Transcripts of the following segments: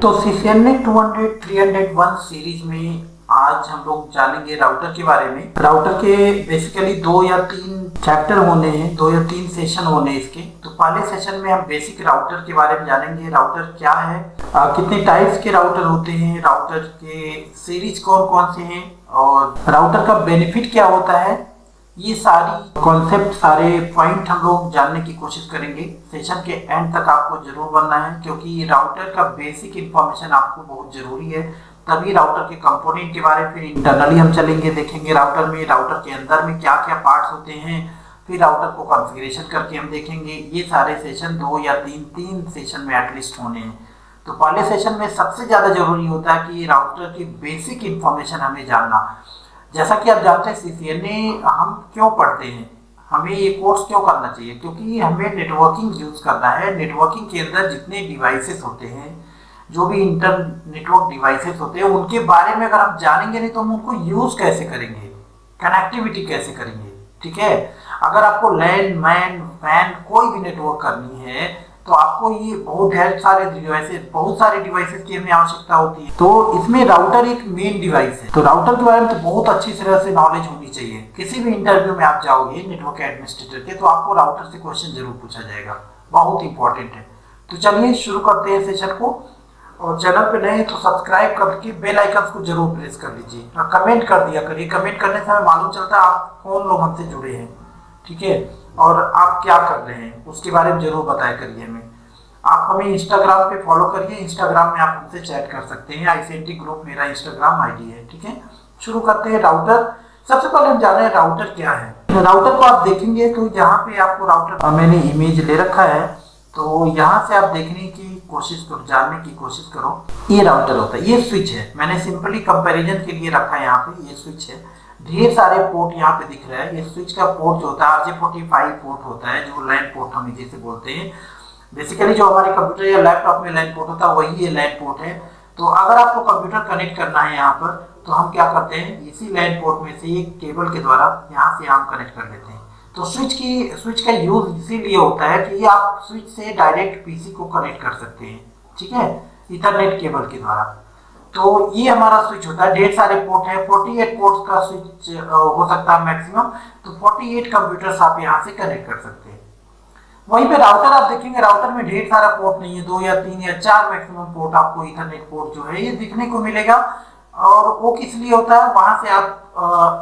तो CCNA 200 301 series में आज हम लोग जानेंगे राउटर के बारे में। राउटर के बेसिकली 2 या 3 चैप्टर होने हैं, 2 या 3 सेशन होने हैं इसके। तो पहले सेशन में हम बेसिक राउटर के बारे में जानेंगे। राउटर क्या है, कितने टाइप्स के राउटर होते हैं, राउटर के सीरीज कौन कौन से हैं और राउटर का बेनिफिट क्या होता है। ये सारी कॉन्सेप्ट, सारे पॉइंट हम लोग जानने की कोशिश करेंगे। सेशन के एंड तक आपको जरूर बनना है, क्योंकि राउटर का बेसिक इंफॉर्मेशन आपको बहुत जरूरी है। तभी राउटर के कंपोनेंट के बारे में फिर इंटरनली हम चलेंगे, देखेंगे राउटर में, राउटर के अंदर में क्या क्या पार्ट्स होते हैं, फिर राउटर को कॉन्फ़िगरेशन करके हम देखेंगे। ये सारे सेशन 2 या 3 सेशन में एटलीस्ट होने हैं। तो पहले सेशन में सबसे ज़्यादा जरूरी होता है कि राउटर की बेसिक इंफॉर्मेशन हमें जानना। जैसा कि आप जानते हैं CCNA हम क्यों पढ़ते हैं, हमें ये कोर्स क्यों करना चाहिए, क्योंकि हमें नेटवर्किंग यूज करना है। नेटवर्किंग के अंदर जितने डिवाइसेस होते हैं, जो भी इंटर नेटवर्क डिवाइसेस होते हैं, उनके बारे में अगर हम जानेंगे नहीं तो हम उनको यूज कैसे करेंगे, कनेक्टिविटी कैसे करेंगे। ठीक है, अगर आपको लैन मैन वैन कोई भी नेटवर्क करनी है तो आपको ये बहुत सारे डिवाइसेस की हमें आवश्यकता होती है। तो इसमें राउटर एक मेन डिवाइस है। तो राउटर के बारे में तो बहुत अच्छी तरह से नॉलेज होनी चाहिए। किसी भी इंटरव्यू में आप जाओगे नेटवर्क एडमिनिस्ट्रेटर के, तो आपको राउटर से क्वेश्चन जरूर पूछा जाएगा, बहुत इंपॉर्टेंट है। तो चलिए शुरू करते हैं सेशन को। और चैनल पे नए तो सब्सक्राइब करके बेल आइकन को जरूर प्रेस कर लीजिए और कमेंट कर दिया करिए। कमेंट करने से हमें मालूम चलता है आप कौन लोग हमसे जुड़े हैं, ठीक है, और आप क्या कर रहे हैं उसके बारे में जरूर बताया करिए हमें। आप हमें इंस्टाग्राम पे फॉलो करिए, इंस्टाग्राम में आप हमसे चैट कर सकते हैं। ICNT ग्रुप मेरा इंस्टाग्राम ID है, ठीक है। शुरू करते हैं राउटर। सबसे पहले हम जान रहे हैं राउटर क्या है। राउटर को आप देखेंगे तो यहाँ पे आपको राउटर मैंने इमेज ले रखा है, तो यहाँ से आप देखने की कोशिश करो, जानने की कोशिश करो। ये राउटर होता है, ये स्विच है। मैंने सिंपली कंपैरिजन के लिए रखा है यहाँ पे, ये स्विच है। ढेर सारे पोर्ट यहाँ पे दिख रहा है। ये स्विच का पोर्ट जो होता है RJ45 पोर्ट होता है, जो लैन पोर्ट हम जिसे बोलते हैं। बेसिकली जो हमारे कंप्यूटर या लैपटॉप में लैन पोर्ट होता है वही ये लैन पोर्ट है। तो अगर आपको कंप्यूटर कनेक्ट करना है यहाँ पर, तो हम क्या करते हैं, इसी लैन पोर्ट में से एक केबल के द्वारा यहाँ से हम कनेक्ट कर लेते हैं। तो स्विच का यूज इसीलिए होता है कि आप स्विच से डायरेक्ट PC को कनेक्ट कर सकते हैं, ठीक है, इथरनेट केबल के द्वारा। तो ये हमारा स्विच होता है। ढेर सारे पोर्ट है, 48 पोर्ट्स का स्विच हो सकता है मैक्सिमम। तो 48 कंप्यूटर्स आप यहाँ से कनेक्ट कर सकते हैं। वहीं पे राउटर आप देखेंगे, राउटर में ढेर सारा पोर्ट नहीं है, 2 या 3 या 4 मैक्सिमम पोर्ट आपको इथरनेट पोर्ट जो है ये दिखने को मिलेगा। और वो किस लिए होता है, वहां से आप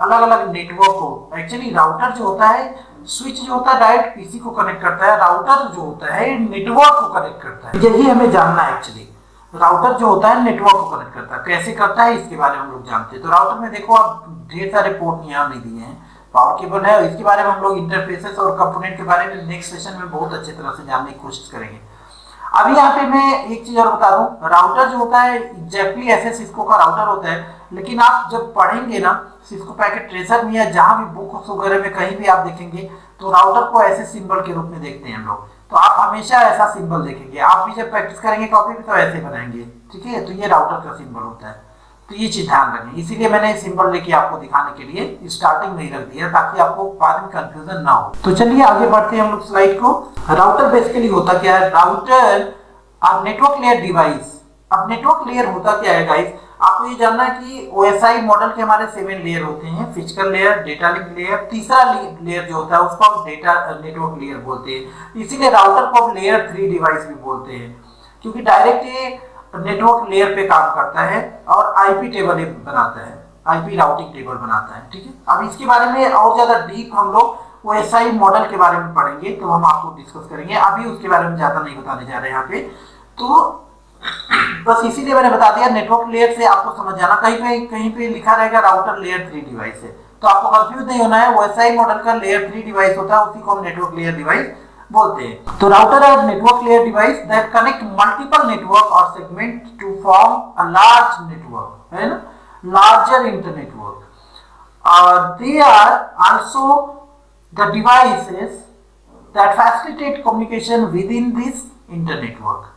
अलग अलग नेटवर्क को, एक्चुअली राउटर जो होता है, स्विच जो होता है डायरेक्ट PC को कनेक्ट करता है, राउटर जो होता है नेटवर्क को कनेक्ट करता है। यही हमें जानना है एक्चुअली। राउटर जो होता है नेटवर्क को कनेक्ट करता है, कैसे करता है इसके बारे में हम लोग जानते हैं। तो राउटर में देखो आप ढेर सारे पोर्ट यहाँ नहीं दिए हैं, पावर केबल है। इसके बारे में हम लोग इंटरफेसेस और कंपोनेंट के बारे में नेक्स्ट सेशन में बहुत अच्छी तरह से जानने की कोशिश करेंगे। अभी यहाँ पे मैं एक चीज और बता दूं, राउटर जो होता है एग्जैक्टली ऐसे सिस्को का राउटर होता है, लेकिन आप जब पढ़ेंगे ना सिस्को पैकेट ट्रेसर में या जहां भी बुक्स वगैरह में कहीं भी आप देखेंगे तो राउटर को ऐसे सिंबल के रूप में देखते हैं हम लोग। तो आप हमेशा ऐसा सिंबल देखेंगे। आप भी जब प्रैक्टिस करेंगे कॉपी पे तो ऐसे बनाएंगे, ठीक है। तो ये राउटर का सिंबल होता है। तो ये चीज ध्यान रखें, इसीलिए मैंने सिंबल लेके आपको दिखाने के लिए स्टार्टिंग में ही रख दिया ताकि आपको बाद में कंफ्यूजन ना हो। तो चलिए आगे बढ़ते हैं हम लोग स्लाइड को। राउटर बेसिकली होता क्या है, राउटर अब नेटवर्क लेयर डिवाइस। अब नेटवर्क लेयर होता क्या है गाइस, आपको ये जानना है कि OSI मॉडल के हमारे 7 लेयर होते हैं। Physical layer, data link layer, तीसरा लेयर जो होता है उसको हम डेटा नेटवर्क लेयर बोलते हैं। इसीलिए राउटर को हम लेयर 3 डिवाइस भी बोलते हैं, क्योंकि डायरेक्ट ये नेटवर्क लेयर पे काम करता है और IP टेबल बनाता है, IP राउटिंग टेबल बनाता है, ठीक है। अब इसके बारे में और ज्यादा डीप हम लोग OSI मॉडल के बारे में पढ़ेंगे, तो हम आपको डिस्कस करेंगे। अभी उसके बारे में ज्यादा नहीं बताने जा रहे हैं यहाँ पे। तो बस इसीलिए मैंने बता दिया, नेटवर्क लेयर से आपको समझ जाना। कहीं पे लिखा रहेगा राउटर लेयर 3 डिवाइस है, तो आपको कंफ्यूज नहीं होना है। OSI मॉडल का लेयर 3 डिवाइस होता है, उसी को हम नेटवर्क लेयर डिवाइस बोलते हैं। तो राउटर है network layer device that connect multiple network और segment to form a large network, है ना, larger internetwork. They are also the devices that facilitate communication within this internetwork.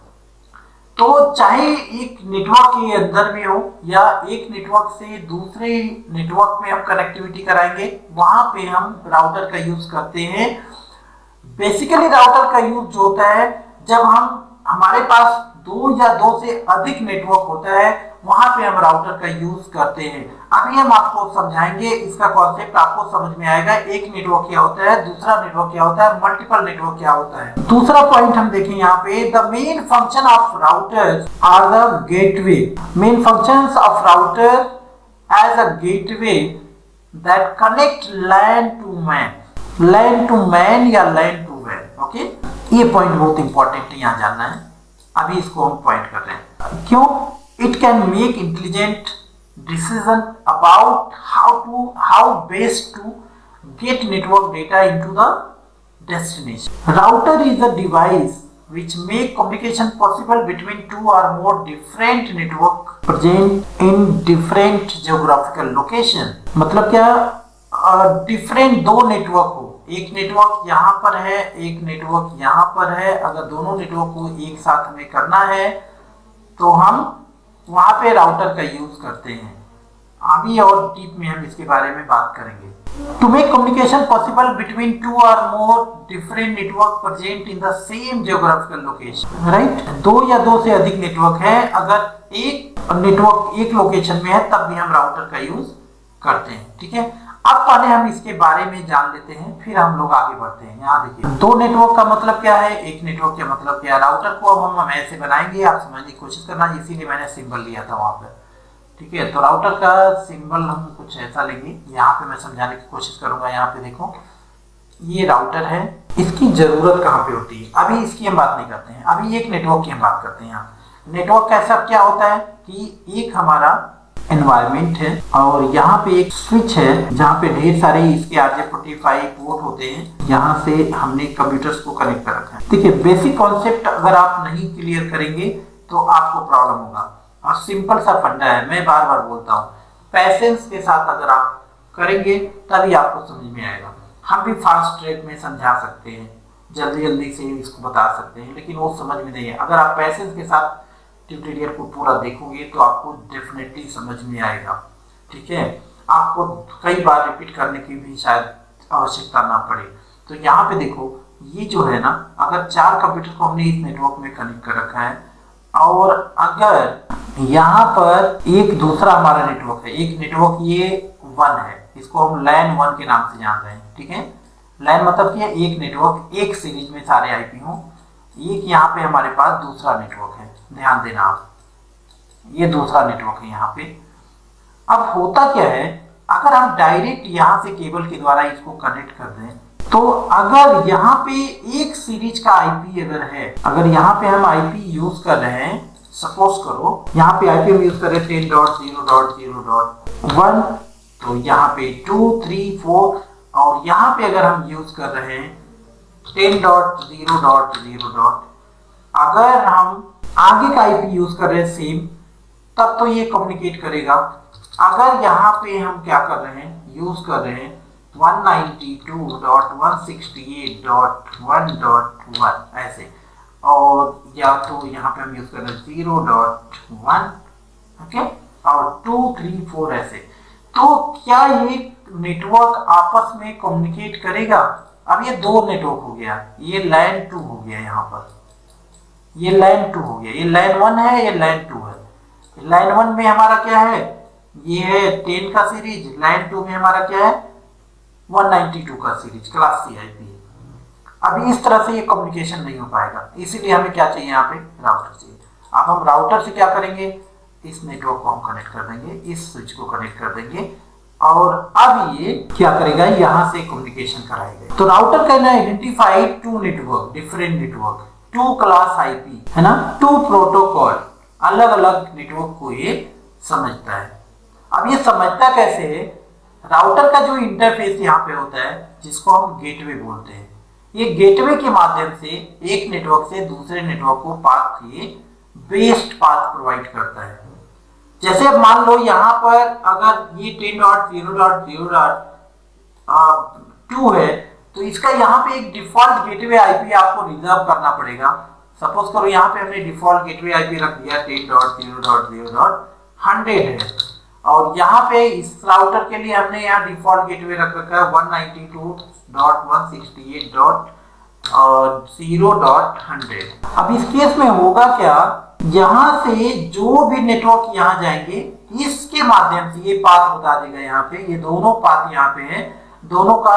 तो चाहे एक नेटवर्क के अंदर में हो या एक नेटवर्क से दूसरे नेटवर्क में हम कनेक्टिविटी कराएंगे, वहां पे हम राउटर का यूज करते हैं। बेसिकली राउटर का यूज जो होता है जब हमारे पास दो या दो से अधिक नेटवर्क होता है वहां पे हम राउटर का यूज करते हैं। अभी हम आपको समझाएंगे, इसका कॉन्सेप्ट आपको समझ में आएगा। एक नेटवर्क क्या होता है, दूसरा नेटवर्क क्या होता है, मल्टीपल नेटवर्क क्या होता है। दूसरा पॉइंट हम देखें यहाँ पे, the main function of routers are the gateway. Main functions of router as a gateway that connect LAN to MAN, LAN to MAN या लैन टू वैन। ओके, ये पॉइंट बहुत इंपॉर्टेंट है, यहाँ जानना है। अभी इसको हम पॉइंट कर रहे हैं। क्यों? It can make intelligent decision about how best to get network data into the destination. Router is a device which make communication possible between two or more different network present in different geographical location. मतलब क्या, different दो network हो, एक network यहाँ पर है, एक network यहाँ पर है। अगर दोनों नेटवर्क को एक साथ में करना है तो हम वहां पे राउटर का यूज करते हैं। अभी और डीप में हम इसके बारे में बात करेंगे। To make communication possible between two or more different network present in the same geographical location, right? दो या दो से अधिक नेटवर्क है, अगर एक नेटवर्क एक लोकेशन में है तब भी हम राउटर का यूज करते हैं। ठीक है, अब पहले हम इसके बारे में जान लेते हैं, फिर हम लोग आगे बढ़ते हैं। यहाँ देखिए, दो नेटवर्क का मतलब क्या है, एक नेटवर्क का मतलब क्या है। राउटर को अब हम ऐसे बनाएंगे, आप समझने की कोशिश करना, इसीलिए मैंने सिंबल लिया था वहां पर। ठीक है, तो राउटर का सिंबल हम कुछ ऐसा लेंगे, यहाँ पे मैं समझाने की कोशिश करूंगा। यहाँ पे देखो, ये राउटर है, इसकी जरूरत कहाँ पे होती है, अभी इसकी हम बात नहीं करते हैं, अभी एक नेटवर्क की हम बात करते हैं। यहाँ नेटवर्क कैसा क्या होता है कि एक हमारा एनवायरनमेंट है और यहाँ पे एक स्विच है जहाँ पे ढेर सारे इसके RJ45 पोर्ट होते हैं, यहाँ से हमने कंप्यूटर्स को कनेक्ट कर रखा है। देखिए, बेसिक कॉन्सेप्ट अगर आप नहीं क्लियर करेंगे तो आपको प्रॉब्लम होगा। और सिंपल सा फंडा है, मैं बार बार बोलता हूँ, पैसेंस के साथ अगर आप करेंगे तभी आपको समझ में आएगा। हम भी फास्ट ट्रैक में समझा सकते हैं, जल्दी जल्दी से इसको बता सकते हैं, लेकिन वो समझ में नहीं है। अगर आप पैसेंस के साथ ट्यूटोरियल को पूरा देखोगे तो आपको डेफिनेटली समझ में आएगा। ठीक है, आपको कई बार रिपीट करने की भी शायद आवश्यकता ना पड़े। तो यहाँ पे देखो, ये जो है ना, अगर चार कंप्यूटर को हमने इस नेटवर्क में कनेक्ट कर रखा है और अगर यहाँ पर एक दूसरा हमारा नेटवर्क है, एक नेटवर्क ये 1 है, इसको हम लैन 1 के नाम से जान रहे हैं। ठीक है, लैन मतलब क्या, एक नेटवर्क एक सीरीज में सारे आईपी हो। एक यहाँ पे हमारे पास दूसरा नेटवर्क है, ध्यान देना आप, ये दूसरा नेटवर्क है यहाँ पे। अब होता क्या है, अगर हम डायरेक्ट यहाँ से केबल के द्वारा इसको कनेक्ट कर दें तो अगर यहाँ पे एक सीरीज का आईपी अगर है, अगर यहाँ पे हम आईपी यूज कर रहे हैं, सपोज करो यहाँ पे आईपी हम यूज कर रहे हैं 10.0.0.1, तो यहाँ पे 2, 3, 4, और यहाँ पे अगर हम यूज कर रहे हैं 10.0.0. अगर हम आगे का आईपी यूज कर रहे हैं सेम, तब तो ये कम्युनिकेट करेगा। अगर यहाँ पे हम क्या कर रहे हैं, यूज कर रहे हैं 192.168.1.1 ऐसे, और या तो यहाँ पे हम यूज कर रहे हैं 0.1, ओके, और 2, 3, 4 ऐसे। तो क्या ये नेटवर्क आपस में कम्युनिकेट करेगा? अब ये दो नेटवर्क हो गया, ये लैन 2 हो गया, यहाँ पर ये लैन 2 हो गया, ये लैन 1 है, ये लैन 2 है। लैन 1 में हमारा क्या है, ये है 10 का सीरीज, लैन 2 में हमारा क्या है 192 का सीरीज, क्लास C आईपी है। अभी इस तरह से ये कम्युनिकेशन नहीं हो पाएगा, इसीलिए हमें क्या चाहिए, यहाँ पे राउटर चाहिए। अब हम राउटर से क्या करेंगे, इस नेटवर्क को हम कनेक्ट कर देंगे, इस स्विच को कनेक्ट कर देंगे, और अब ये क्या करेगा, यहाँ से कम्युनिकेशन कराएगा। तो router can identify 2 network, different network, 2 class IP, है ना, 2 प्रोटोकॉल, अलग अलग नेटवर्क को ये समझता है। अब ये समझता कैसे है, राउटर का जो इंटरफेस यहाँ पे होता है, जिसको हम गेटवे बोलते हैं, ये गेटवे के माध्यम से एक नेटवर्क से दूसरे नेटवर्क को पाथ किए बेस्ट पाथ प्रोवाइड करता है। जैसे अब मान लो यहाँ पर अगर ये 10.0.0.2 है, तो इसका यहाँ पे एक डिफॉल्ट गेटवे आईपी आपको रिजर्व करना पड़ेगा। सपोज करो यहाँ पे हमने डिफॉल्ट गेटवे आईपी रख दिया 10.0.0.100 है, और यहाँ पे इस राउटर के लिए हमने यहाँ डिफॉल्ट गेटवे रख रखा है 192.168.0.100। अब इस केस में होगा क्या, यहाँ से जो भी नेटवर्क यहाँ जाएंगे इसके माध्यम से, ये पाथ बता देगा यहाँ पे, ये दोनों पाथ यहाँ पे है, दोनों का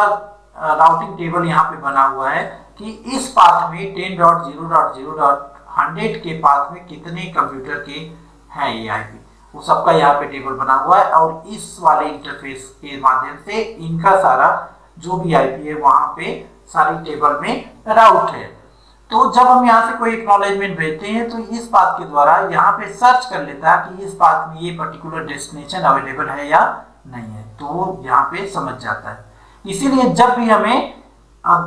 राउटिंग टेबल यहाँ पे बना हुआ है कि इस पाथ में 10.0.0.100 के पाथ में कितने कंप्यूटर के हैं ये आईपी, वो सबका यहाँ पे टेबल बना हुआ है। और इस वाले इंटरफेस के माध्यम से इनका सारा जो भी आईपी है वहां पे सारी टेबल में राउट है। तो जब हम यहाँ से कोई एक्नॉलेजमेंट भेजते हैं तो इस बात के द्वारा यहाँ पे सर्च कर लेता है कि इस बात में ये पर्टिकुलर डेस्टिनेशन अवेलेबल है या नहीं है, तो यहाँ पे समझ जाता है। इसीलिए जब भी हमें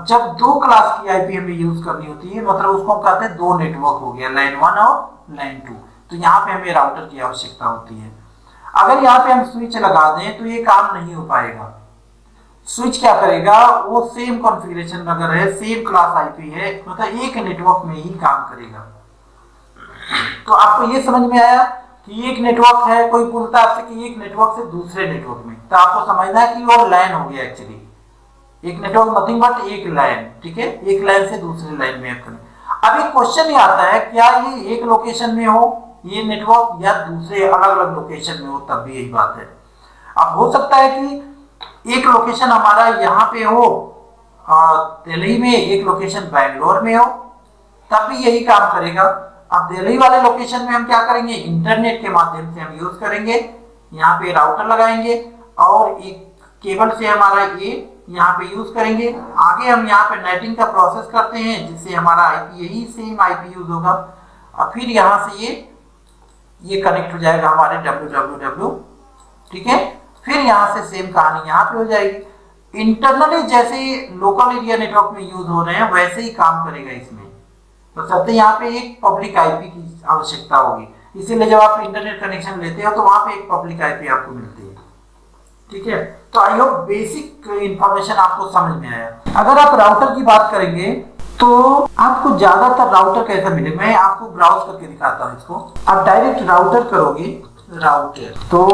जब दो क्लास की आईपी हमें यूज करनी होती है, मतलब उसको हम कहते हैं दो नेटवर्क हो गया, लाइन 1 और लाइन 2, तो यहाँ पे हमें राउटर की आवश्यकता होती है। अगर यहाँ पे हम स्विच लगा दें तो ये काम नहीं हो पाएगा। स्विच क्या करेगा, वो सेम कॉन्फ़िगरेशन अगर है, सेम क्लास आईपी है, मतलब एक नेटवर्क में ही काम करेगा। तो आपको ये समझ में आया कि एक नेटवर्क है, कोई पूछता है आपसे कि एक नेटवर्क से दूसरे नेटवर्क में, तो आपको समझना है कि वो लाइन हो गया। एक्चुअली एक नेटवर्क नथिंग बट एक लाइन, ठीक है, एक लाइन से दूसरी लाइन में करें। अब एक क्वेश्चन ये आता है, क्या ये एक लोकेशन में हो ये नेटवर्क या दूसरे अलग अलग लोकेशन में हो, तब भी यही बात है। अब हो सकता है कि एक लोकेशन हमारा यहाँ पे हो दिल्ली में, एक लोकेशन बैंगलोर में हो, तब भी यही काम करेगा। अब दिल्ली वाले लोकेशन में हम क्या करेंगे, इंटरनेट के माध्यम से हम यूज करेंगे, यहाँ पे राउटर लगाएंगे और एक केबल से हमारा ये यहाँ पे यूज करेंगे। आगे हम यहाँ पे नेटिंग का प्रोसेस करते हैं जिससे हमारा आईपी, यही सेम आईपी यूज होगा। और फिर यहाँ से ये कनेक्ट हो जाएगा हमारे www, ठीक है। फिर यहाँ से सेम कहानी यहाँ पे हो जाएगी। इंटरनली जैसे लोकल एरिया नेटवर्क में यूज हो रहे हैं वैसे ही काम करेगा इसमें, तो सबसे यहाँ पे एक पब्लिक आईपी की आवश्यकता होगी। इसीलिए जब आप इंटरनेट कनेक्शन लेते हो तो वहां पे एक पब्लिक आईपी आपको मिलती है, ठीक है। तो आई होप बेसिक इंफॉर्मेशन आपको समझ में आया। अगर आप राउटर की बात करेंगे तो आपको ज्यादातर राउटर कैसा मिले, मैं आपको ब्राउज करके दिखाता हूँ इसको। आप डायरेक्ट राउटर करोगे, राउटर, तो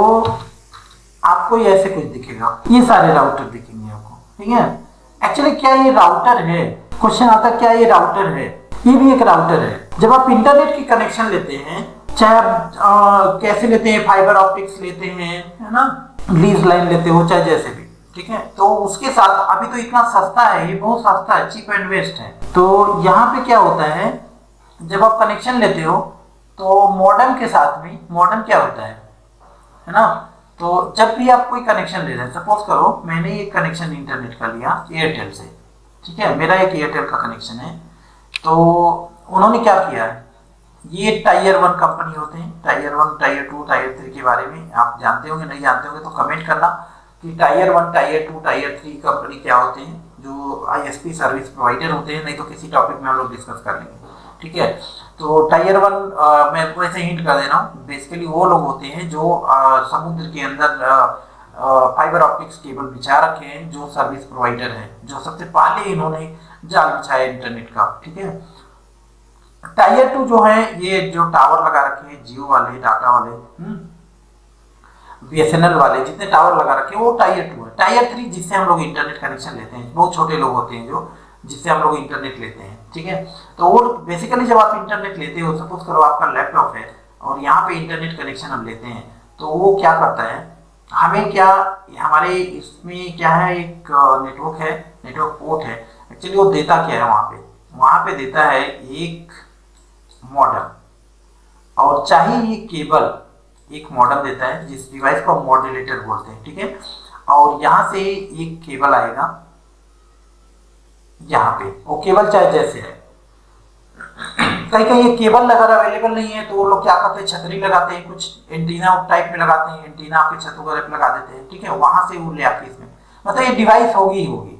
आपको ये ऐसे कुछ दिखेगा, ये सारे राउटर दिखेंगे आपको, ठीक है। एक्चुअली क्या ये राउटर है, क्वेश्चन आता है क्या ये राउटर है, ये भी एक राउटर है। जब आप इंटरनेट की कनेक्शन लेते हैं, चाहे आप कैसे लेते हैं, फाइबर ऑप्टिक्स लेते हैं, है ना, लीज लाइन लेते हो, चाहे जैसे भी, ठीक है, तो उसके साथ अभी तो इतना सस्ता है, ये बहुत सस्ता है, चीप एंड वेस्ट है। तो यहाँ पे क्या होता है, जब आप कनेक्शन लेते हो तो मॉडेम के साथ में, मॉडेम क्या होता है ना, तो जब भी आप कोई कनेक्शन ले रहे हैं, सपोज करो मैंने एक कनेक्शन इंटरनेट का लिया एयरटेल से, ठीक है, मेरा एक एयरटेल का कनेक्शन है। तो उन्होंने क्या किया है, ये टायर 1 कंपनी होते हैं, टायर 1, टायर 2, टायर 3 के बारे में आप जानते होंगे, नहीं जानते होंगे तो कमेंट करना कि टायर 1, टायर 2, टायर 3 कंपनी क्या होते हैं, जो आईएसपी सर्विस प्रोवाइडर होते हैं। नहीं तो किसी टॉपिक में हम लोग डिस्कस कर लेंगे, ठीक है। तो टायर 1 मैं वैसे हिंट कर दे रहा हूँ, बेसिकली वो लोग होते हैं जो समुद्र के अंदर फाइबर ऑप्टिक्स केबल बिछा रखे हैं, जो सर्विस प्रोवाइडर है, जो सबसे पहले इन्होंने जाल बिछाया इंटरनेट का, ठीक है। टायर 2 जो है, ये जो टावर लगा रखे हैं, जियो वाले, टाटा वाले, बीएसएनएल वाले, जितने टावर लगा रखे हैं वो टायर 2 है। टायर 3 जिससे हम लोग इंटरनेट कनेक्शन लेते हैं, बहुत छोटे लोग होते हैं जो जिससे हम लोग इंटरनेट लेते हैं, ठीक है। तो वो बेसिकली जब आप इंटरनेट लेते हो, सपोज करो आपका लैपटॉप है और यहाँ पे इंटरनेट कनेक्शन हम लेते हैं, तो वो क्या करता है, हमें क्या, हमारे इसमें क्या है, एक नेटवर्क है, नेटवर्क पोर्ट है। एक्चुअली वो देता क्या है, वहां पे देता है एक मॉडम, और चाहे ये केबल एक मॉडम देता है जिस डिवाइस को मॉड्यूलेटर बोलते हैं, ठीक है। और यहाँ से एक केबल आएगा यहाँ पे, वो केबल चाहे जैसे है, कहीं कहीं ये केबल अगर अवेलेबल नहीं है तो वो लोग क्या करते हैं, छतरी लगाते हैं, कुछ एंटीना टाइप में लगाते हैं, एंटीना आपके छत वगैरह पे लगा देते हैं, ठीक है। वहां से वो ले आके इसमें, मतलब ये डिवाइस होगी ही होगी।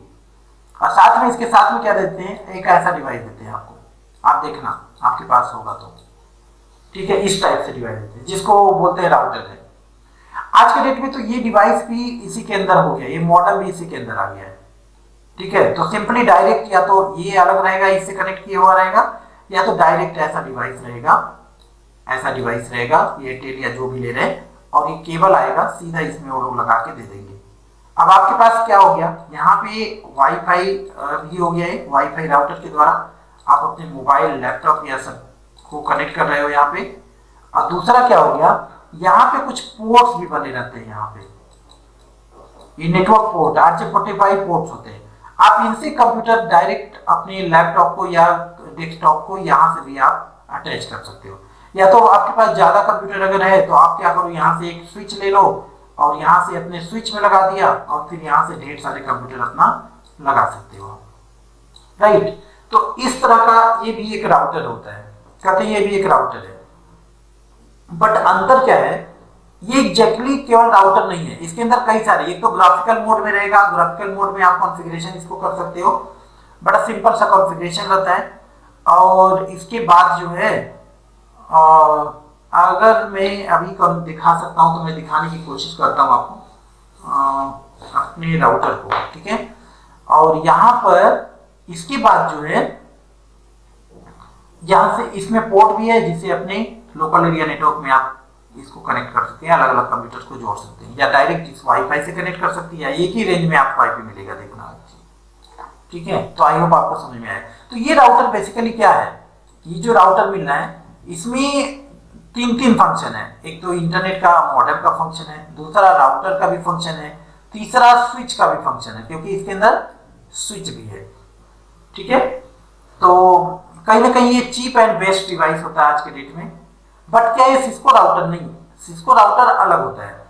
और साथ में इसके साथ में क्या देते हैं, एक ऐसा डिवाइस देते हैं आपको, आप देखना आपके पास होगा तो, ठीक है, इस टाइप से डिवाइस देते हैं जिसको बोलते हैं राउटर है। आज के डेट में तो ये डिवाइस भी इसी के अंदर हो गया, ये मॉडल भी इसी के अंदर आ गया है, ठीक है। तो सिंपली डायरेक्ट या तो ये अलग रहेगा, इससे कनेक्ट किया हुआ रहेगा, या तो डायरेक्ट ऐसा डिवाइस रहेगा, ऐसा डिवाइस रहेगा, एयरटेल या जो भी ले रहे हैं, और ये केबल आएगा सीधा इसमें वो लोग लगा के दे देंगे। अब आपके पास क्या हो गया, यहाँ पे वाईफाई भी हो गया है, वाईफाई राउटर के द्वारा आप अपने मोबाइल, लैपटॉप या सब को कनेक्ट कर रहे हो यहाँ पे। और दूसरा क्या हो गया, यहाँ पे कुछ पोर्ट्स भी बने रहते हैं, यहाँ पे ये नेटवर्क पोर्ट RJ45 पोर्ट्स होते हैं। आप इनसे कंप्यूटर डायरेक्ट अपने लैपटॉप को या डेस्कटॉप को यहाँ से भी आप अटैच कर सकते हो। या तो आपके पास ज्यादा कंप्यूटर अगर है तो आप क्या करो, यहाँ से एक स्विच ले लो और यहाँ से अपने स्विच में लगा दिया और फिर यहाँ से ढेर सारे कंप्यूटर अपना लगा सकते हो, राइट। तो इस तरह का ये भी एक राउटर होता है, कहते हैं ये भी एक राउटर है। बट अंतर क्या है, ये एग्जैक्टली केवल राउटर नहीं है, इसके अंदर कई सारे, एक तो ग्राफिकल मोड में रहेगा, ग्राफिकल मोड में आप कॉन्फ़िगरेशन इसको कर सकते हो, बड़ा सिंपल सा कॉन्फ़िगरेशन रहता है। और इसके बाद जो है अगर मैं अभी दिखा सकता हूं तो मैं दिखाने की कोशिश करता हूं आपको अपने राउटर को, ठीक है। और यहाँ पर इसके बाद जो है यहाँ से इसमें पोर्ट भी है जिससे अपने लोकल एरिया नेटवर्क में आप इसको कनेक्ट कर सकते हैं, अलग अलग कंप्यूटर्स को जोड़ सकते हैं, या डायरेक्ट इस वाईफाई से कनेक्ट कर सकते हैं, या एक ही रेंज में आपको वाईफाई मिलेगा, देखना, ठीक है। तो आई होप आपको समझ में आए। तो ये राउटर बेसिकली क्या है, ये जो राउटर मिल रहा है इसमें तीन फंक्शन है। एक तो इंटरनेट का मॉडेम का फंक्शन है, दूसरा राउटर का भी फंक्शन है, तीसरा स्विच का भी फंक्शन है, क्योंकि इसके अंदर स्विच भी है, ठीक है। तो कहीं ना कहीं ये चीप एंड बेस्ट डिवाइस होता है आज के डेट में। बट क्या है, सिस्को राउटर नहीं, सिस्को राउटर अलग होता है।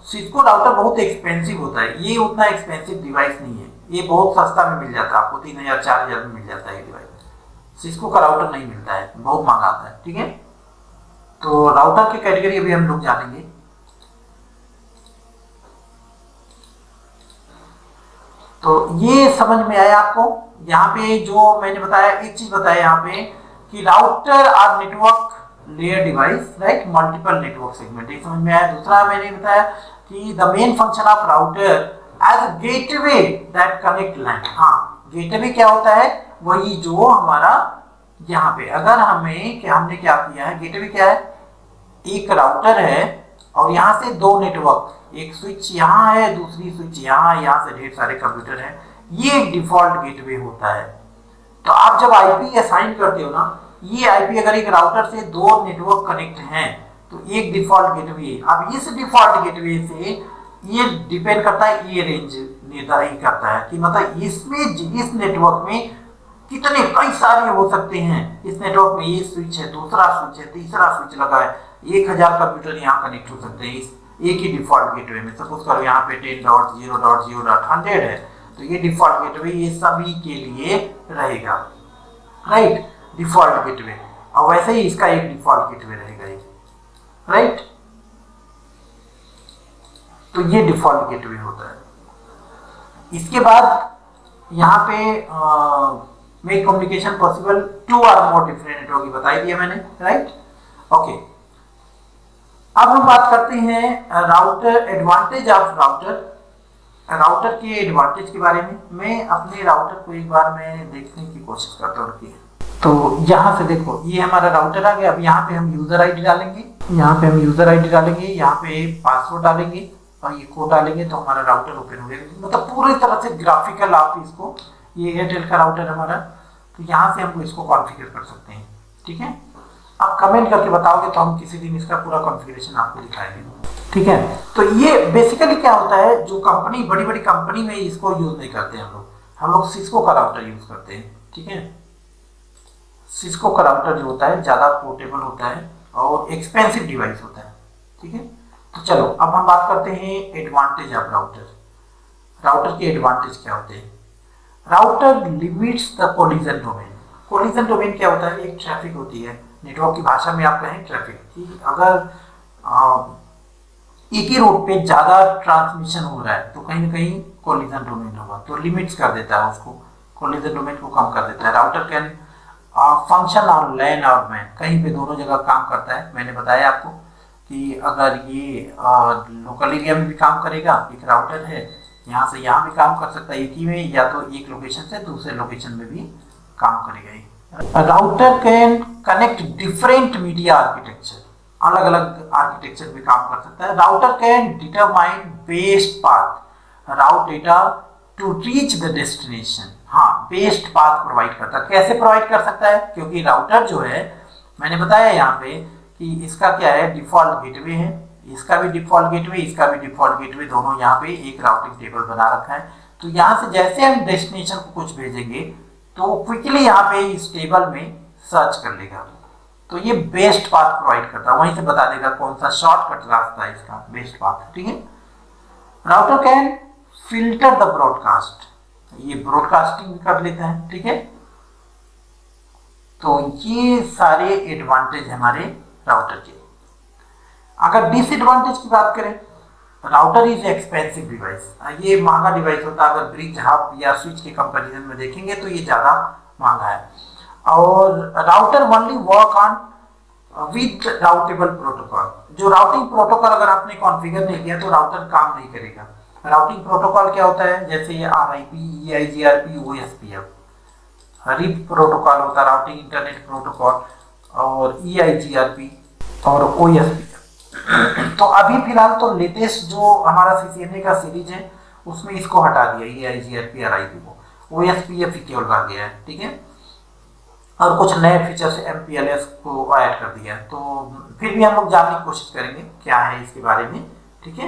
सिस्को राउटर बहुत एक्सपेंसिव होता है, ये उतना एक्सपेंसिव डिवाइस नहीं है, ये बहुत सस्ता में मिल जाता है आपको, 3000 4000 में मिल जाता है ये डिवाइस। सिस्को का राउटर नहीं मिलता है, बहुत महंगा आता है, ठीक है। तो राउटर की कैटेगरी अभी हम लोग जानेंगे। तो ये समझ में आया आपको, यहाँ पे जो मैंने बताया, एक चीज बताया यहाँ पे कि router are network layer device, right, multiple network segment, ये समझ में आया। दूसरा मैंने बताया कि the main function of router as gateway that connect LAN. हाँ, गेटवे क्या होता है, वही जो हमारा यहाँ पे अगर हमने क्या किया है, गेटवे क्या है, एक राउटर है और यहाँ से दो नेटवर्क, एक स्विच यहाँ है, दूसरी स्विच यहाँ है, यहाँ से ढेर सारे कंप्यूटर हैं, ये एक डिफॉल्ट गेटवे होता है। तो आप जब आईपी असाइन करते हो ना, ये आईपी अगर एक राउटर से दो नेटवर्क कनेक्ट हैं तो एक डिफॉल्ट गेटवे, अब इस डिफॉल्ट गेटवे से ये डिपेंड करता है, ये रेंज निर्धारित करता है कि मतलब इसमें इस नेटवर्क में कितने, कई सारे हो सकते हैं। इस नेटवर्क में ये स्विच है, दूसरा स्विच है, तीसरा स्विच लगा है, 1000 कंप्यूटर यहाँ कनेक्ट हो सकते हैं इस एक ही डिफॉल्ट गेटवे में। सपोज करो यहाँ पे 10.0.0.100 है, तो ये डिफॉल्ट गेटवे ये सभी के लिए रहेगा, राइट, डिफॉल्ट गेटवे। और वैसे ही इसका एक डिफॉल्ट गेटवे रहेगा, राइट। तो ये डिफॉल्ट गेटवे होता है। इसके बाद यहाँ पे मेक कम्युनिकेशन पॉसिबल टू और मोर डिफरेंट नेटवर्क, बताई दिया मैंने, राइट, ओके। अब हम बात करते हैं राउटर एडवांटेज ऑफ राउटर के एडवांटेज के बारे में। मैं अपने राउटर को एक बार मैं देखने की कोशिश करता हूँ। तो यहाँ से देखो, ये हमारा राउटर आ गया। अब यहाँ पे हम यूजर आईडी डालेंगे, यहाँ पे पासवर्ड डालेंगे और ये कोड डालेंगे तो हमारा राउटर ओपन हो गया। मतलब पूरी तरह से ग्राफिकल आप इसको, ये एयरटेल का राउटर हमारा, तो यहाँ से हमको इसको कॉन्फ़िगर कर सकते हैं, ठीक है। आप कमेंट करके बताओगे तो हम किसी दिन इसका पूरा कॉन्फ़िगरेशन आपको दिखाएंगे, ठीक है। तो ये बेसिकली क्या होता है, जो कंपनी, बड़ी बड़ी कंपनी में इसको यूज नहीं करते हम लोग सिस्को का राउटर यूज करते हैं, ठीक है। सिस्को का राउटर जो होता है ज़्यादा पोर्टेबल होता है और एक्सपेंसिव डिवाइस होता है, ठीक है। तो चलो अब हम बात करते हैं एडवांटेज ऑफ राउटर के एडवांटेज क्या होते हैं। Router limits the collision domain. Collision domain क्या होता है, एक ट्रैफिक होती है, नेटवर्क की भाषा में आप कहें ट्रैफिक, कि अगर एक ही रूट पे ज़्यादा ट्रांसमिशन हो रहा है तो कहीं ना कहीं कोलिजन डोमेन होगा, तो लिमिट्स कर देता है उसको, कोलिजन डोमेन को कम कर देता है। राउटर कैन फंक्शन ऑन लैन और मैन, कहीं पे दोनों जगह काम करता है। मैंने बताया आपको कि अगर ये लोकल एरिया में भी काम करेगा, एक राउटर है यहाँ से यहाँ भी काम कर सकता है एक ही में, या तो एक लोकेशन से दूसरे लोकेशन में भी काम करेगा। Router can connect different media architecture, अलग अलग आर्किटेक्चर में काम कर सकता है। Router can determine best path route data to reach the destination. हाँ, बेस्ट पाथ प्रोवाइड करता है। कैसे प्रोवाइड कर सकता है, क्योंकि राउटर जो है मैंने बताया यहाँ पे कि इसका क्या है, डिफॉल्ट गेटवे है, इसका भी डिफॉल्ट गेटवे, इसका भी डिफॉल्ट गेटवे, दोनों यहाँ पे एक राउटिंग टेबल बना रखा है। तो यहाँ से जैसे हम डेस्टिनेशन को कुछ भेजेंगे तो क्विकली यहाँ पे इस टेबल में सर्च कर लेगा, तो ये बेस्ट पाथ प्रोवाइड करता है, वहीं से बता देगा कौन सा शॉर्टकट रास्ता है इसका, बेस्ट पाथ। ठीक है, router can filter the broadcast, ये ब्रॉडकास्टिंग कर लेता है। ठीक है, तो ये सारे एडवांटेज हमारे राउटर के। अगर डिसएडवांटेज की बात करें, राउटर इज एक्सपेंसिव डिवाइस, ये महंगा डिवाइस होता है। अगर ब्रिज, हब या स्विच के कंपैरिजन में देखेंगे तो ये ज्यादा महंगा है। और router only work on with routable protocol, जो राउटिंग प्रोटोकॉल अगर आपने कॉन्फ़िगर नहीं किया तो राउटर काम नहीं करेगा। राउटिंग प्रोटोकॉल क्या होता है, जैसे ये RIP, EIGRP, OSPF, RIP protocol होता है राउटिंग इंटरनेट प्रोटोकॉल, और EIGRP और OSPF। तो अभी फिलहाल तो लेटेस्ट जो हमारा CCNA का सीरीज है उसमें इसको हटा दिया, EIGRP RIP को, OSPF ही केवल रह गया है। ठीक है, और कुछ नए फीचर्स MPLS को ऐड कर दिया, तो फिर भी हम लोग जानने की कोशिश करेंगे क्या है इसके बारे में। ठीक है,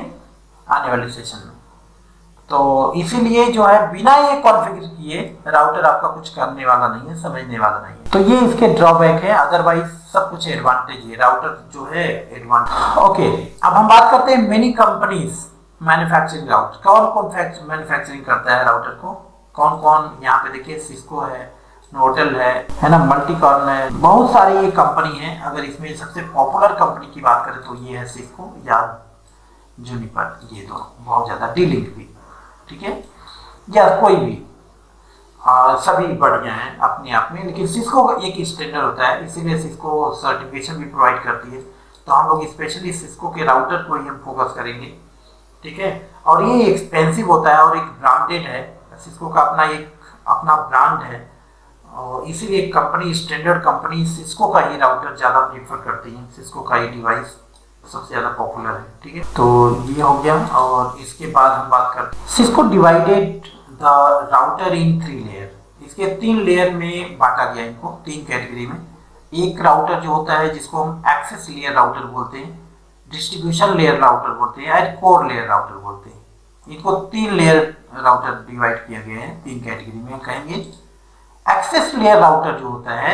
आने वाले सेशन में। तो इसीलिए जो है बिना ये कॉन्फ़िगर किए राउटर आपका कुछ करने वाला नहीं है, समझने वाला नहीं है। तो ये इसके ड्रॉबैक है, अदरवाइज सब कुछ एडवांटेज है, राउटर जो है एडवांटेज। ओके, अब हम बात करते हैं मेनी कंपनीज मैन्युफैक्चरिंग राउटर, कौन कौन मैन्युफैक्चरिंग करता है राउटर को, कौन कौन। यहाँ पे देखिए सिस्को है, नोटेल है ना, मल्टीकॉर्न है, बहुत सारी ये कंपनी है। अगर इसमें सबसे पॉपुलर कंपनी की बात करें तो ये है सिस्को या जूनिपर, ये दोनों बहुत ज्यादा, डी-लिंक भी। ठीक है, या कोई भी, सभी बढ़िया हैं अपने आप में, लेकिन सिस्को का एक स्टैंडर्ड होता है, इसीलिए सिस्को सर्टिफिकेशन भी प्रोवाइड करती है। तो हम लोग स्पेशली सिस्को के राउटर को ही हम फोकस करेंगे। ठीक है, और ये एक्सपेंसिव होता है और एक ब्रांडेड है, सिस्को का अपना एक अपना ब्रांड है, और इसीलिए कंपनी, स्टैंडर्ड कंपनी सिस्को का ही राउटर ज़्यादा प्रीफर करती है, सिस्को का ही डिवाइस सबसे ज़्यादा पॉपुलर है। ठीक है, तो ये हो गया। और इसके बाद हम बात करते हैं, Cisco divided the router in 3 layer, इसके 3 लेयर में बांटा गया इनको, 3 कैटेगरी में। एक राउटर जो होता है जिसको हम एक्सेस लेयर राउटर बोलते हैं, डिस्ट्रीब्यूशन लेयर राउटर बोलते हैं, एंड कोर लेयर राउटर बोलते हैं। इनको 3 लेयर राउटर डिवाइड किया गया है, 3 कैटेगरी में कहेंगे। एक्सेस लेयर राउटर जो होता है,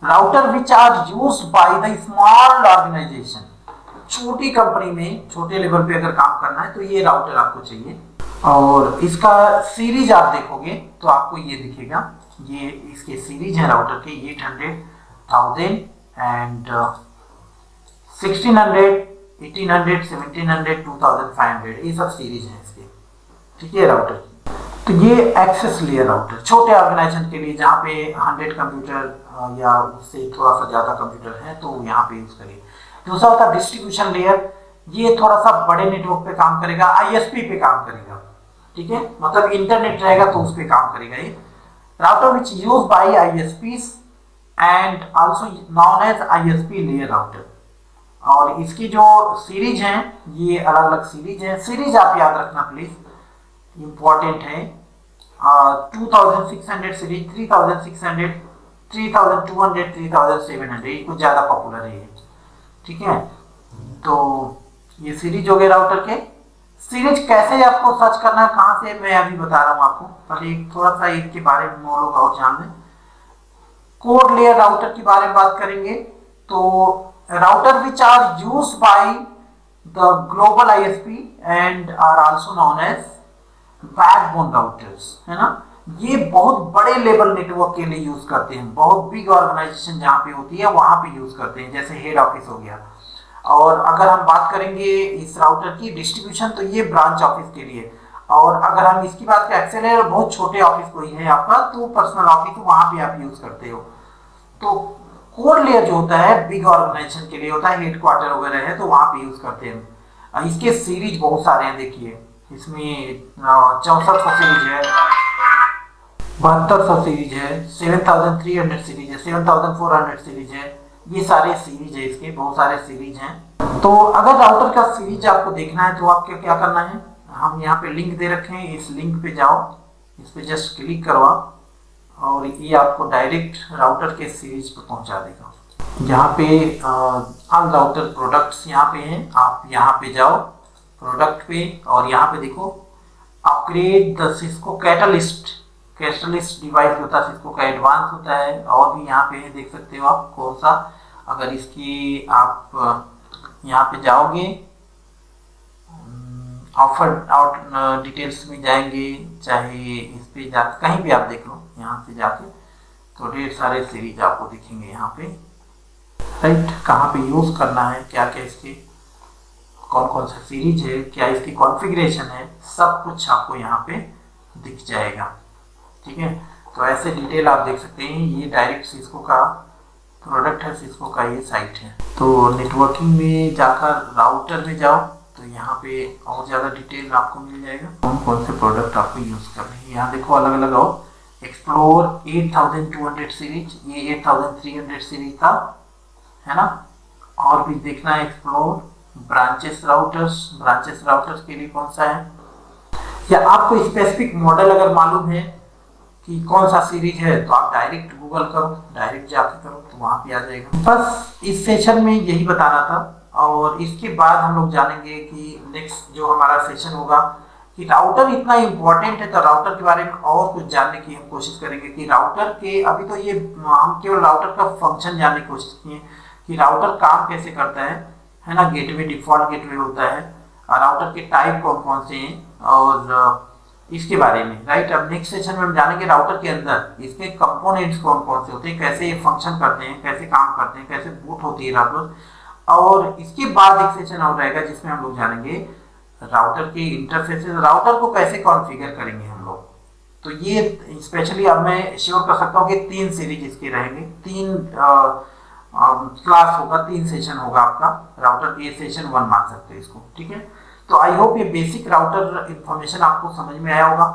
router which are used by the small organization, छोटी कंपनी में छोटे लेवल पे अगर काम करना है तो ये राउटर आपको चाहिए। और इसका सीरीज आप देखोगे तो आपको ये दिखेगा, ये इसके सीरीज है राउटर के, 800, 1000 एंड 1600, 1800, 1700, 2500, ये सब सीरीज है इसके। ठीक है, राउटर। तो ये एक्सेस लेयर राउटर छोटे ऑर्गेनाइजेशन के लिए, जहाँ पे 100 कंप्यूटर या उससे थोड़ा सा ज़्यादा कंप्यूटर है तो यहाँ पे यूज़ करिए। दूसरा होता है डिस्ट्रीब्यूशन लेयर, ये थोड़ा सा बड़े नेटवर्क पे काम करेगा, ISP पे काम करेगा। ठीक है, मतलब इंटरनेट रहेगा तो उस पे काम करेगा ये router, which use by ISPs and also known as ISP layer router. और इसकी जो सीरीज हैं ये अलग अलग सीरीज है, सीरीज आप याद रखना प्लीज, इंपॉर्टेंट है। 2600 सीरीज, 3600, 3200, 3700, ये कुछ ज्यादा पॉपुलर है ये। ठीक है, तो ये सीरीज हो गए राउटर के। सीरीज कैसे आपको सर्च करना है, कहां से, मैं अभी बता रहा हूं आपको, पहले थोड़ा सा एक बारे में लोग और जान लें। कोर लेयर राउटर के बारे में बात करेंगे तो router which are used by the global ISP and are also known as backbone routers, है ना। ये बहुत बड़े लेवल नेटवर्क के लिए यूज करते हैं, बहुत बिग ऑर्गेनाइजेशन जहाँ पे होती है वहां पे यूज करते हैं, जैसे हेड ऑफिस हो गया। और अगर हम बात करेंगे इस राउटर की डिस्ट्रीब्यूशन तो ये ब्रांच ऑफिस के लिए। और अगर हम इसकी बात करें एक्सेल, बहुत छोटे ऑफिस कोई है आपका तो पर्सनल ऑफिस, वहां पे आप यूज करते हो। तो कोर लेयर जो होता है बिग ऑर्गेनाइजेशन के लिए होता है, हेडक्वार्टर वगैरह है तो वहां पे यूज करते हैं। इसके सीरीज बहुत सारे हैं, देखिए इसमें 6400 सीरीज है, 7200 सीरीज है, 7300 सीरीज है, 7400 सीरीज है, ये सारे सीरीज है इसके, बहुत सारे सीरीज हैं। तो अगर राउटर का सीरीज आपको देखना है तो आपको क्या करना है, हम यहाँ पे लिंक दे रखे हैं, इस लिंक पे जाओ, इस पे जस्ट क्लिक करवा और ये आपको डायरेक्ट राउटर के सीरीज पे पहुंचा देगा। यहाँ पे ऑल राउटर प्रोडक्ट्स यहाँ पे हैं, आप यहाँ पे जाओ प्रोडक्ट पे और यहाँ पे देखो upgrade the Cisco catalyst device होता है, सिस्को का एडवांस होता है और भी यहाँ पे है, देख सकते हो आप कौन सा। अगर इसकी आप यहाँ पे जाओगे ऑफर आउट डिटेल्स में जाएंगे, चाहे इस पे जा कहीं भी आप देख लो यहाँ से जाके, तो ढेर सारे सीरीज आपको दिखेंगे यहाँ पे, राइट। कहाँ पे यूज करना है, क्या क्या इसके कौन कौन सा सीरीज है, क्या इसकी कॉन्फ़िगरेशन है, सब कुछ आपको यहाँ पे दिख जाएगा, ठीक है। तो ऐसे डिटेल आप देख सकते हैं। ये डायरेक्ट सिस्को का प्रोडक्ट है, सिस्को का ये साइट है। तो नेटवर्किंग में जाकर राउटर में जाओ तो यहाँ पे और ज़्यादा डिटेल आपको मिल जाएगा, कौन कौन से प्रोडक्ट आपको यूज़ करने हैं। यहाँ देखो अलग अलग हो, एक्सप्लोर 8200 सीरीज, ये 8300 सीरीज था, है ना। और भी देखना है एक्सप्लोर ब्रांचेस राउटर्स के लिए कौन सा है, या आपको स्पेसिफिक मॉडल अगर मालूम है कि कौन सा सीरीज है तो आप डायरेक्ट गूगल करो, डायरेक्ट जाके करो तो वहां पे आ जाएगा। बस इस सेशन में यही बताना था और इसके बाद हम लोग जानेंगे कि नेक्स्ट जो हमारा सेशन होगा कि राउटर इतना इम्पोर्टेंट है तो राउटर के बारे में और कुछ जानने की हम कोशिश करेंगे कि राउटर के अभी तो ये हम केवल राउटर का फंक्शन जानने की कोशिश किए कि राउटर काम कैसे करता है ना। गेटवे डिफॉल्ट गेटवे होता है, राउटर के टाइप कौन कौन से हैं और इसके बारे में, राइट। अब नेक्स्ट सेशन में हम जानेंगे राउटर के अंदर इसके कंपोनेंट्स कौन कौन से होते हैं, कैसे ये फंक्शन करते हैं, कैसे काम करते हैं, कैसे बूट होती है राउटर। और इसके बाद एक सेशन और रहेगा जिसमें हम लोग जानेंगे राउटर के इंटरफेसेस, राउटर को कैसे कॉन्फ़िगर करेंगे हम लोग। तो ये स्पेशली अब मैं श्योर कर सकता हूँ कि 3 सीरीज इसके रहेंगे, 3 क्लास होगा, 3 सेशन होगा आपका राउटर, ये सेशन 1 मान सकते हैं इसको, ठीक है। तो आई होप ये बेसिक राउटर इंफॉर्मेशन आपको समझ में आया होगा।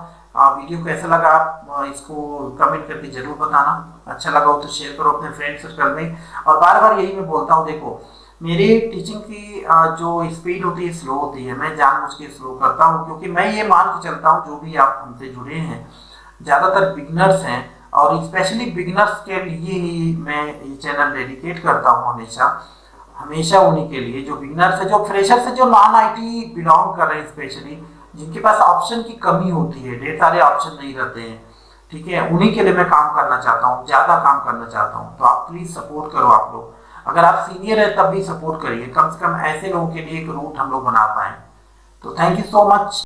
वीडियो कैसा लगा आप इसको कमेंट करके जरूर बताना, अच्छा लगा हो तो शेयर करो अपने फ्रेंड सर्कल में। और बार बार यही मैं बोलता हूँ, देखो मेरी टीचिंग की जो स्पीड होती है स्लो होती है, मैं जानबूझ के स्लो करता हूँ क्योंकि मैं ये मान के चलता हूँ जो भी आप हमसे जुड़े हैं ज़्यादातर बिगनर्स हैं और स्पेशली बिगनर्स के लिए ही मैं ये चैनल डेडिकेट करता हूँ हमेशा उन्हीं के लिए जो बिगनर्स है, जो फ्रेशर्स है, जो नॉन आईटी बिलोंग कर रहे हैं, स्पेशली जिनके पास ऑप्शन की कमी होती है, ढेर सारे ऑप्शन नहीं रहते हैं, ठीक है। उन्हीं के लिए मैं काम करना चाहता हूँ, ज़्यादा काम करना चाहता हूँ। तो आप प्लीज़ सपोर्ट करो, आप लोग अगर आप सीनियर है तब भी सपोर्ट करिए, कम से कम ऐसे लोगों के लिए एक रूट हम लोग बना पाए। तो थैंक यू सो मच।